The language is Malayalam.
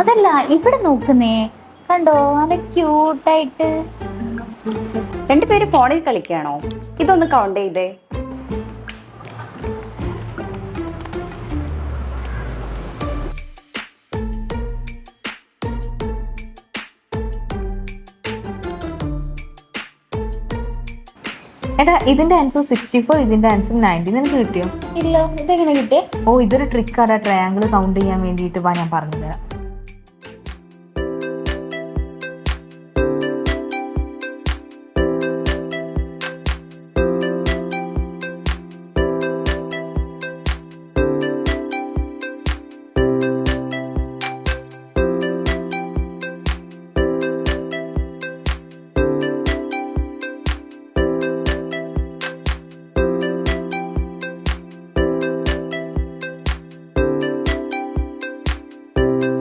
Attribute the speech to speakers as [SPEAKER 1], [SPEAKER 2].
[SPEAKER 1] അതല്ല ഇവിടെ നോക്കുന്നേ, കണ്ടോ നല്ല ക്യൂട്ടായിട്ട്.
[SPEAKER 2] രണ്ടുപേര് ഫോണിൽ കളിക്കാണോ? ഇതൊന്ന് കൗണ്ട് ചെയ്തേ.
[SPEAKER 3] എടാ ഇതിന്റെ ആൻസർ 64, ഇതിന്റെ ആൻസർ 90. നിനക്ക് കിട്ടിയോ?
[SPEAKER 1] ഇല്ല, ഇതെങ്ങനെ കിട്ടിയേ?
[SPEAKER 3] ഓ ഇതൊരു ട്രിക്കാടാ, ട്രയാങ്കിൾ കൗണ്ട് ചെയ്യാൻ വേണ്ടിയിട്ട്. വാ ഞാൻ പറഞ്ഞുതരാം.